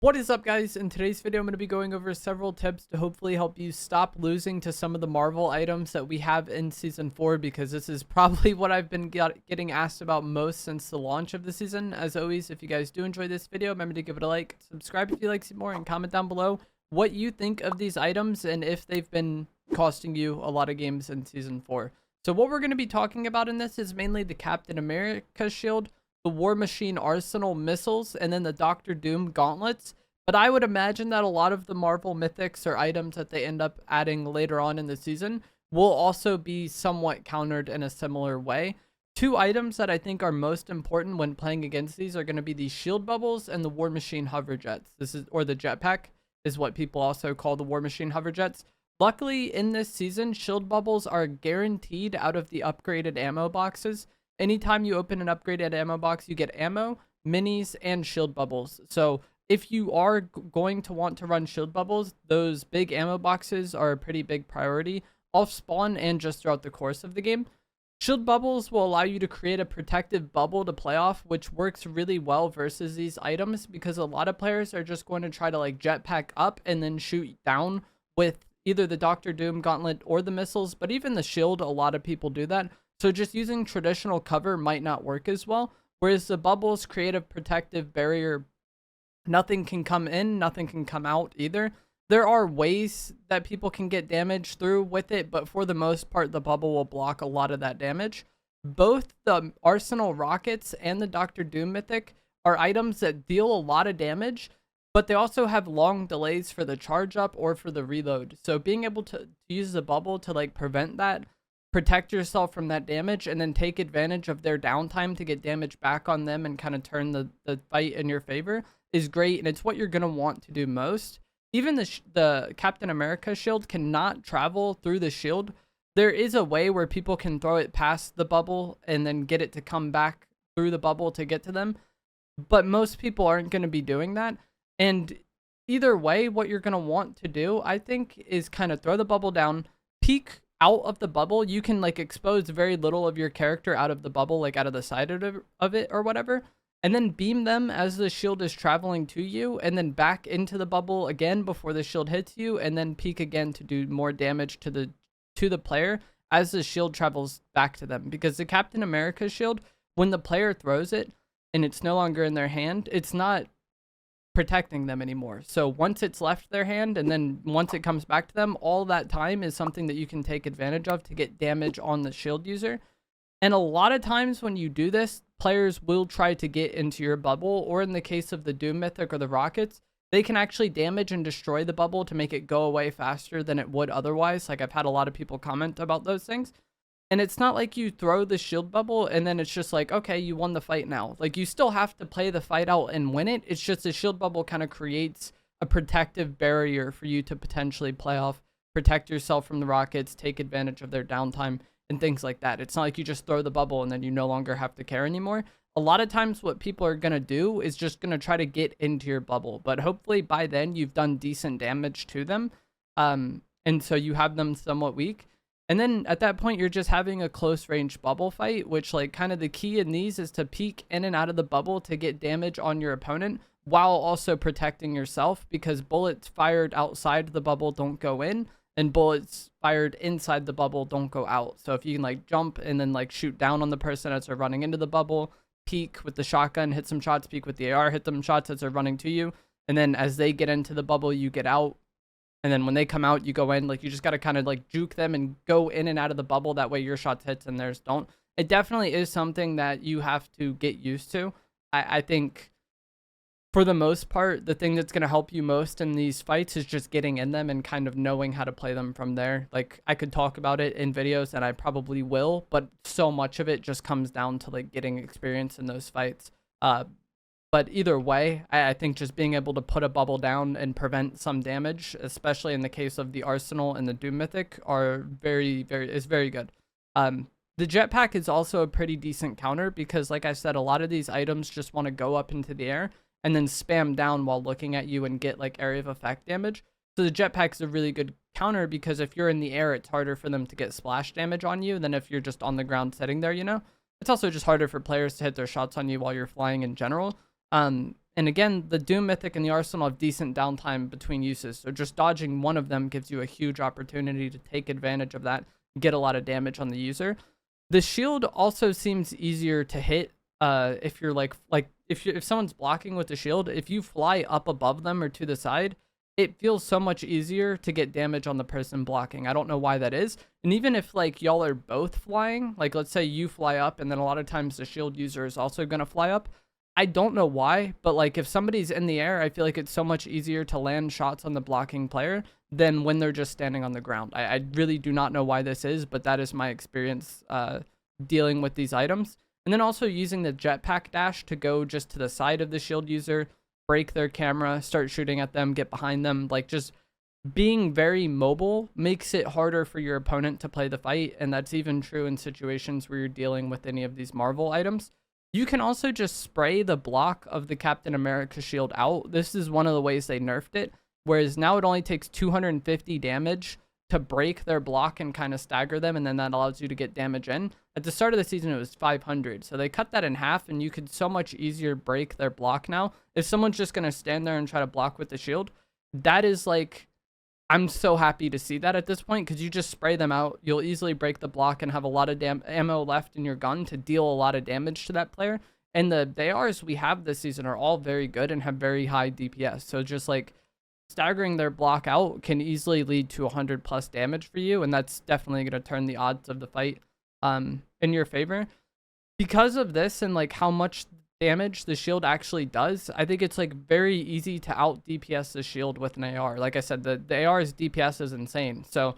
What is up, guys? In today's video, I'm going to be going over several tips to hopefully help you stop losing to some of the Marvel items that we have in Season 4, because this is probably what I've been getting asked about most since the launch of the season. As always, if you guys do enjoy this video, remember to give it a like, subscribe if you'd like to see more, and comment down below what you think of these items and if they've been costing you a lot of games in Season 4. So what we're going to be talking about in this is mainly the Captain America shield, the War Machine Arsenal missiles, and then the Dr. Doom Gauntlets. But I would imagine that a lot of the Marvel mythics or items that they end up adding later on in the season will also be somewhat countered in a similar way. Two items that I think are most important when playing against these are going to be the shield bubbles and the War Machine hover jets. Or the jetpack is what people also call the War Machine hover jets. Luckily, in this season, shield bubbles are guaranteed out of the upgraded ammo boxes. Anytime you open an upgraded ammo box, you get ammo, minis, and shield bubbles. So if you are going to want to run shield bubbles, those big ammo boxes are a pretty big priority off spawn and just throughout the course of the game. Shield bubbles will allow you to create a protective bubble to play off, which works really well versus these items, because a lot of players are just going to try to like jetpack up and then shoot down with either the Dr. Doom Gauntlet or the missiles, but even the shield, a lot of people do that. So just using traditional cover might not work as well, whereas the bubbles create a protective barrier. Nothing can come in, nothing can come out either. There are ways that people can get damage through with it, but for the most part, the bubble will block a lot of that damage. Both the Arsenal rockets and the Dr. Doom mythic are items that deal a lot of damage, but they also have long delays for the charge up or for the reload. So being able to use the bubble to like prevent that, protect yourself from that damage, and then take advantage of their downtime to get damage back on them and kind of turn the fight in your favor is great, and it's what you're going to want to do most. Even the Captain America shield cannot travel through the shield. There is a way where people can throw it past the bubble and then get it to come back through the bubble to get to them, but most people aren't going to be doing that. And either way, what you're going to want to do, I think, is kind of throw the bubble down, peek out of the bubble. You can like expose very little of your character out of the bubble, like out of the side of it or whatever, and then beam them as the shield is traveling to you, and then back into the bubble again before the shield hits you, and then peek again to do more damage to the player as the shield travels back to them. Because the Captain America shield, when the player throws it and it's no longer in their hand, it's not protecting them anymore. So once it's left their hand and then once it comes back to them, all that time is something that you can take advantage of to get damage on the shield user. And a lot of times when you do this, players will try to get into your bubble, or in the case of the Doom Mythic or the rockets, they can actually damage and destroy the bubble to make it go away faster than it would otherwise. Like, I've had a lot of people comment about those things. And it's not like you throw the shield bubble and then it's just like, okay, you won the fight now. Like, you still have to play the fight out and win it. It's just the shield bubble kind of creates a protective barrier for you to potentially play off, protect yourself from the rockets, take advantage of their downtime, and things like that. It's not like you just throw the bubble and then you no longer have to care anymore. A lot of times what people are going to do is just going to try to get into your bubble, but hopefully by then you've done decent damage to them, and so you have them somewhat weak. And then at that point, you're just having a close range bubble fight, which like kind of the key in these is to peek in and out of the bubble to get damage on your opponent while also protecting yourself, because bullets fired outside the bubble don't go in, and bullets fired inside the bubble don't go out. So if you can like jump and then like shoot down on the person as they're running into the bubble, peek with the shotgun, hit some shots, peek with the AR, hit them shots as they're running to you, and then as they get into the bubble, you get out. And then when they come out, you go in. Like, you just got to kind of like juke them and go in and out of the bubble. That way your shots hits and theirs don't. It definitely is something that you have to get used to. I think for the most part, the thing that's going to help you most in these fights is just getting in them and kind of knowing how to play them from there. Like, I could talk about it in videos, and I probably will, but so much of it just comes down to like getting experience in those fights. But either way, I think just being able to put a bubble down and prevent some damage, especially in the case of the Arsenal and the Doom Mythic, are very good. The jetpack is also a pretty decent counter because, like I said, a lot of these items just want to go up into the air and then spam down while looking at you and get like area of effect damage. So the jetpack is a really good counter because if you're in the air, it's harder for them to get splash damage on you than if you're just on the ground sitting there, you know? It's also just harder for players to hit their shots on you while you're flying in general. And again, the Doom Mythic and the Arsenal have decent downtime between uses. So just dodging one of them gives you a huge opportunity to take advantage of that, get a lot of damage on the user. The shield also seems easier to hit if you're if someone's blocking with the shield, if you fly up above them or to the side, it feels so much easier to get damage on the person blocking. I don't know why that is. And even if like y'all are both flying, like let's say you fly up and then a lot of times the shield user is also going to fly up. I don't know why, but like if somebody's in the air, I feel like it's so much easier to land shots on the blocking player than when they're just standing on the ground. I really do not know why this is, but that is my experience dealing with these items. And then also using the jetpack dash to go just to the side of the shield user, break their camera, start shooting at them, get behind them. Like just being very mobile makes it harder for your opponent to play the fight. And that's even true in situations where you're dealing with any of these Marvel items. You can also just spray the block of the Captain America shield out. This is one of the ways they nerfed it. Whereas now it only takes 250 damage to break their block and kind of stagger them, and then that allows you to get damage in. At the start of the season, it was 500, so they cut that in half, and you could so much easier break their block now. If someone's just going to stand there and try to block with the shield, that is like, I'm so happy to see that at this point, because you just spray them out, you'll easily break the block and have a lot of ammo left in your gun to deal a lot of damage to that player. And the ARs we have this season are all very good and have very high DPS, so just like staggering their block out can easily lead to 100 plus damage for you, and that's definitely going to turn the odds of the fight in your favor. Because of this and like how much damage the shield actually does, I think it's like very easy to out DPS the shield with an AR. Like I said, the AR's DPS is insane, so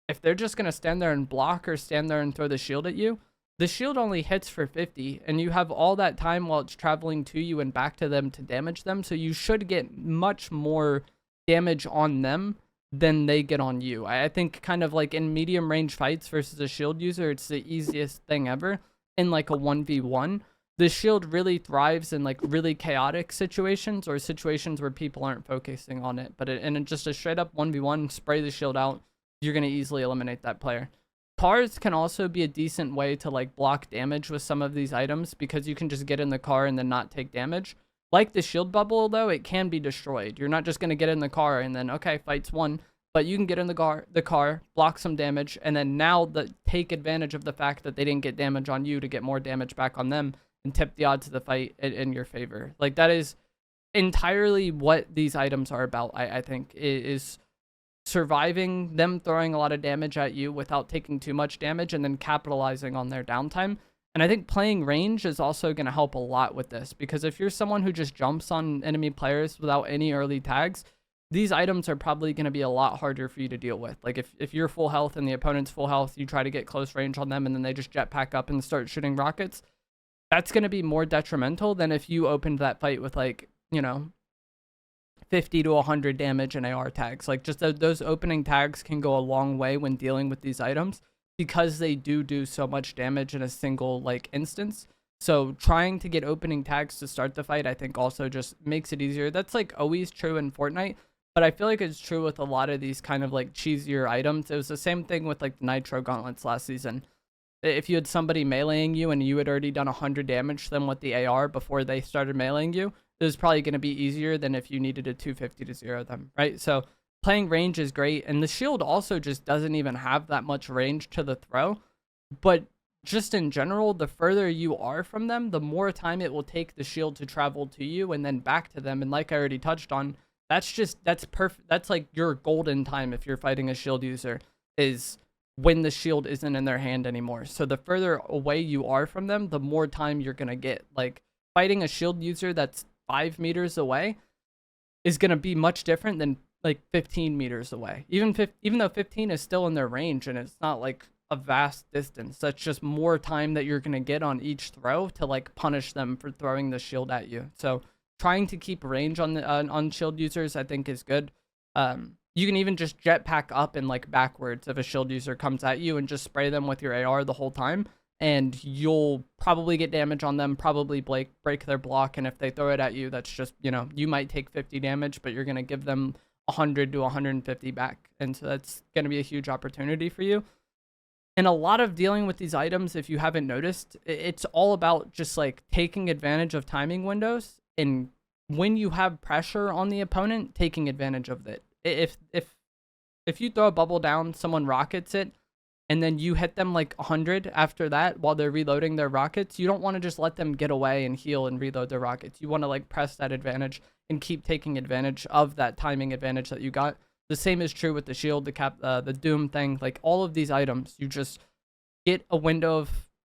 if they're just going to stand there and block or stand there and throw the shield at you, the shield only hits for 50, and you have all that time while it's traveling to you and back to them to damage them, so you should get much more damage on them than they get on you. I think kind of like in medium range fights versus a shield user, it's the easiest thing ever. In like a 1v1, the shield really thrives in like really chaotic situations or situations where people aren't focusing on it. But in just a straight up 1v1, spray the shield out, you're going to easily eliminate that player. Cars can also be a decent way to like block damage with some of these items, because you can just get in the car and then not take damage. Like the shield bubble, though, it can be destroyed. You're not just going to get in the car and then, okay, fight's won. But you can get in the car, block some damage, and then now take advantage of the fact that they didn't get damage on you to get more damage back on them and tip the odds of the fight in your favor. Like, that is entirely what these items are about, I think, is surviving them throwing a lot of damage at you without taking too much damage and then capitalizing on their downtime. And I think playing range is also going to help a lot with this, because if you're someone who just jumps on enemy players without any early tags, these items are probably going to be a lot harder for you to deal with. Like if you're full health and the opponent's full health, you try to get close range on them and then they just jetpack up and start shooting rockets. That's going to be more detrimental than if you opened that fight with like, 50 to 100 damage and AR tags. Like just those opening tags can go a long way when dealing with these items, because they do so much damage in a single like instance. So trying to get opening tags to start the fight, I think also just makes it easier. That's like always true in Fortnite, but I feel like it's true with a lot of these kind of like cheesier items. It was the same thing with like the Nitro Gauntlets last season. If you had somebody meleeing you and you had already done 100 damage to them with the AR before they started meleeing you, it was probably going to be easier than if you needed a 250 to zero them, right? So playing range is great, and the shield also just doesn't even have that much range to the throw. But just in general, the further you are from them, the more time it will take the shield to travel to you and then back to them. And like I already touched on, that's perfect. That's like your golden time if you're fighting a shield user, is when the shield isn't in their hand anymore. So the further away you are from them, the more time you're going to get. Like fighting a shield user that's 5 meters away is going to be much different than like 15 meters away. Even though 15 is still in their range and it's not like a vast distance, that's just more time that you're going to get on each throw to like punish them for throwing the shield at you. So trying to keep range on shield users, I think, is good. You can even just jetpack up and like backwards if a shield user comes at you and just spray them with your AR the whole time, and you'll probably get damage on them, probably break their block. And if they throw it at you, that's just, you might take 50 damage, but you're going to give them 100 to 150 back. And so that's going to be a huge opportunity for you. And a lot of dealing with these items, if you haven't noticed, it's all about just like taking advantage of timing windows and when you have pressure on the opponent, taking advantage of it. If you throw a bubble down, someone rockets it, and then you hit them like 100 after that while they're reloading their rockets, you don't want to just let them get away and heal and reload their rockets. You want to like press that advantage and keep taking advantage of that timing advantage that you got. The same is true with the shield, the Doom thing, like all of these items. You just get a window of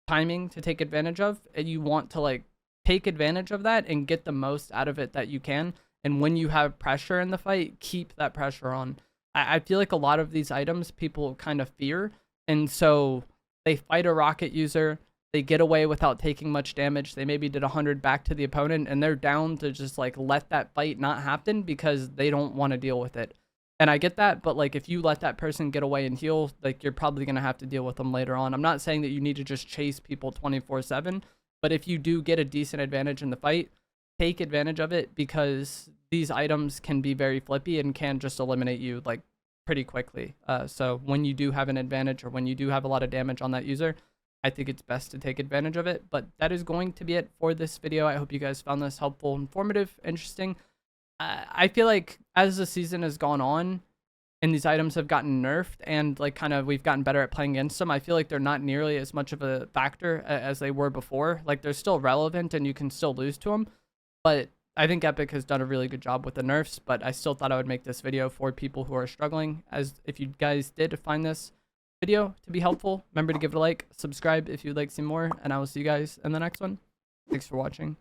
timing to take advantage of, and you want to like take advantage of that and get the most out of it that you can. And when you have pressure in the fight, keep that pressure on. I feel like a lot of these items people kind of fear, and so they fight a rocket user, they get away without taking much damage, they maybe did 100 back to the opponent, and they're down to just like let that fight not happen because they don't want to deal with it. And I get that, but like if you let that person get away and heal, like you're probably going to have to deal with them later on. I'm not saying that you need to just chase people 24/7, but if you do get a decent advantage in the fight, take advantage of it, because these items can be very flippy and can just eliminate you like pretty quickly. So when you do have an advantage, or when you do have a lot of damage on that user, I think it's best to take advantage of it. But that is going to be it for this video. I hope you guys found this helpful, informative, interesting. I feel like as the season has gone on and these items have gotten nerfed and like kind of we've gotten better at playing against them, I feel like they're not nearly as much of a factor as they were before. Like they're still relevant and you can still lose to them, but I think Epic has done a really good job with the nerfs. But I still thought I would make this video for people who are struggling. As if you guys did find this video to be helpful, remember to give it a like, subscribe if you'd like to see more, and I will see you guys in the next one. Thanks for watching.